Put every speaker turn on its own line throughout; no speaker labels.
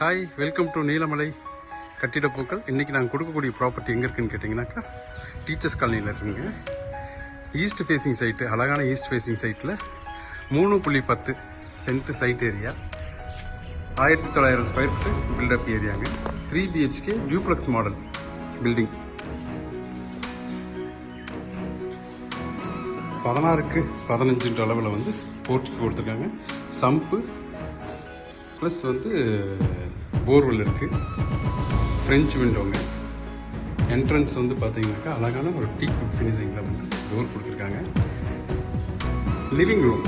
Hi, welcome to Neelamalai கட்டிடப்பூக்கள். இன்றைக்கி நாங்கள் கொடுக்கக்கூடிய ப்ராப்பர்ட்டி எங்கே இருக்குதுன்னு கேட்டிங்கனாக்கா டீச்சர்ஸ் காலனியில் இருக்குங்க. ஈஸ்ட் ஃபேஸிங் சைட்டு, அழகான ஈஸ்ட் ஃபேஸிங் சைட்டில் 3.10 cent site area, 1900 square feet built up ஏரியாங்க. 3 BHK டியூப்ளக்ஸ் மாடல் பில்டிங். 16க்கு 15 அளவில் வந்து போர்ட்டிக்கு கொடுத்துருக்காங்க. சம்பு ப்ளஸ் வந்து போர்வெல் இருக்குது. ஃப்ரெஞ்ச் விண்டோங்க. என்ட்ரன்ஸ் வந்து பார்த்தீங்கன்னாக்கா அழகான ஒரு டீ குட் ஃபினிஷிங்கில் வந்து டோர் கொடுத்துருக்காங்க. லிவிங் ரூம்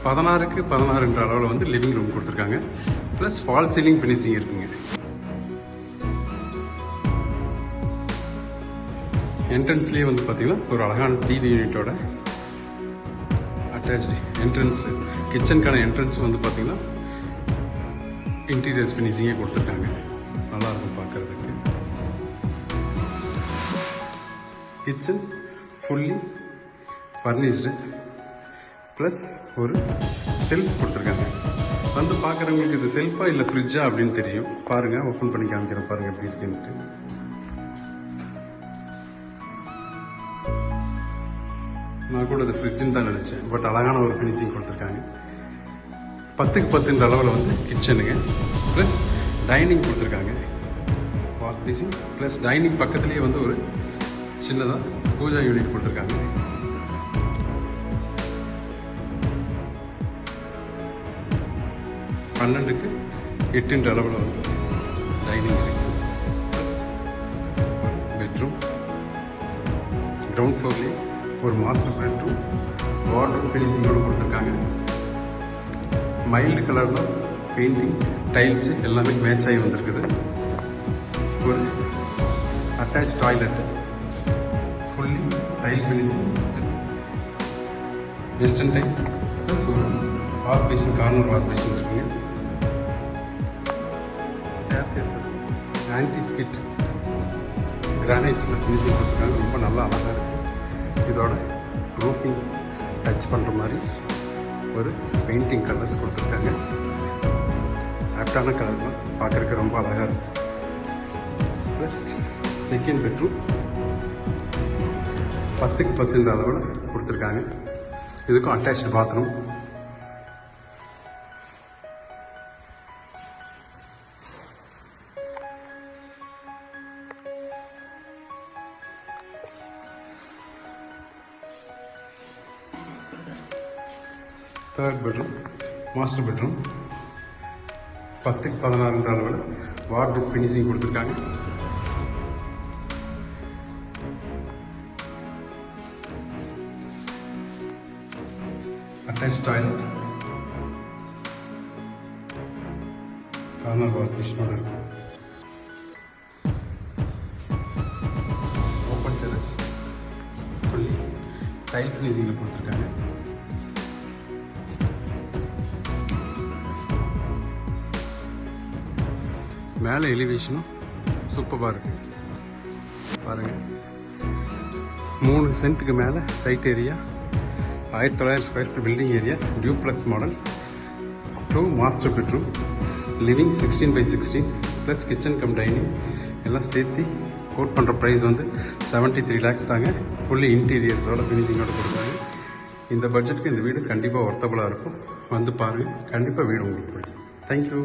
16க்கு 16 அளவில் வந்து லிவிங் ரூம் கொடுத்துருக்காங்க. ப்ளஸ் ஃபால் சீலிங் ஃபினிஷிங் இருக்குங்க. என்ட்ரன்ஸ்லேயே வந்து பார்த்தீங்கன்னா ஒரு அழகான டிவி யூனிட்டோட அட்டாச்சு என்ட்ரன்ஸு. கிச்சனுக்கான என்ட்ரன்ஸ் வந்து பார்த்தீங்கன்னா இன்டீரியர்ஸ் ஃபினிஷிங்கே கொடுத்துருக்காங்க. நல்லாயிருக்கும் பார்க்குறதுக்கு. கிச்சன் ஃபுல்லி ஃபர்னிஷ்டு ப்ளஸ் ஒரு செல்ஃப் கொடுத்துருக்காங்க. வந்து பார்க்குறவங்களுக்கு இது செல்ஃபா இல்லை ஃப்ரிட்ஜா அப்படின்னு தெரியும். பாருங்கள், ஓப்பன் பண்ணி காமிக்கிறேன் பாருங்கள் எப்படி இருக்குன்ட்டு. நான் கூட இது ஃப்ரிட்ஜுன்னு தான் நினச்சேன். பட் அழகான ஒரு ஃபினிஷிங் கொடுத்துருக்காங்க. 10க்கு 10 அளவில் வந்து கிச்சனுங்க. ப்ளஸ் டைனிங் கொடுத்துருக்காங்க. வாஷ் பேசிங் ப்ளஸ் டைனிங் பக்கத்துலேயே வந்து ஒரு சின்னதாக பூஜா யூனிட் கொடுத்துருக்காங்க. பன்னெண்டுக்கு 8 அளவில் வந்து டைனிங் இருக்குது. பெட்ரூம் கிரவுண்ட் ஃப்ளோர்லேயே ஒரு மாஸ்டர் பெட்ரூம் வார்ட்ரோப் ஃபினிஷிங்கோடு கொடுத்துருக்காங்க. மைல்டு கலரில் பெயிண்டிங் டைல்ஸு எல்லாமே மேட்ச் ஆகி வந்திருக்குது. ஒரு attach toilet fully tile finishing, western tile plus ஒரு wash basin, corner wash basin இருக்குங்க. ஆன்டி ஸ்கிட் கிரானைட்ஸில் ஃபினிஷிங் கொடுத்துருக்காங்க. ரொம்ப நல்லா அழகாக இருக்குது. இதோட ரூஃபிங் டச் பண்ணுற மாதிரி ஒரு பெயிண்டிங் கலர்ஸ் கொடுத்துருக்காங்க. ஆப்டான கலர் தான், பார்க்குறதுக்கு ரொம்ப அழகாக இருக்கும். ப்ளஸ் செகண்ட் பெட்ரூம் 10க்கு 10 அளவில் கொடுத்துருக்காங்க. இதுக்கும் attach bathroom. Third bedroom master bedroom 10க்கு 16 அளவில் வார்ட்ரோப் ஃபினிஷிங் கொடுத்துருக்காங்க. அட்டாச் டாய்லெட், கார்னர் வாஷ் பேஷனோட இருக்கு. ஓப்பன் டெரஸ் ஃபுல்லி டைல் ஃபினிஷிங்கில் கொடுத்துருக்காங்க. மேலே எலிவேஷனும் சூப்பராக இருக்குது. பாருங்கள், 3 சென்ட்டுக்கு மேலே site area, 1900 square feet building area, duplex model, 2 master bedroom, living 16x16 plus kitchen cum dining எல்லாம் சேர்த்து கோட் பண்ணுற ப்ரைஸ் வந்து 73 lakhs தாங்க. ஃபுல்லி இன்டீரியர்ஸோட ஃபினிஷிங்கோட கொடுக்குறாங்க. இந்த பட்ஜெட்டுக்கு இந்த வீடு கண்டிப்பாக ஒர்த்தபுளாக இருக்கும். வந்து பாருங்கள், கண்டிப்பாக வீடு உங்களுக்கு பிடிக்கும். தேங்க்யூ.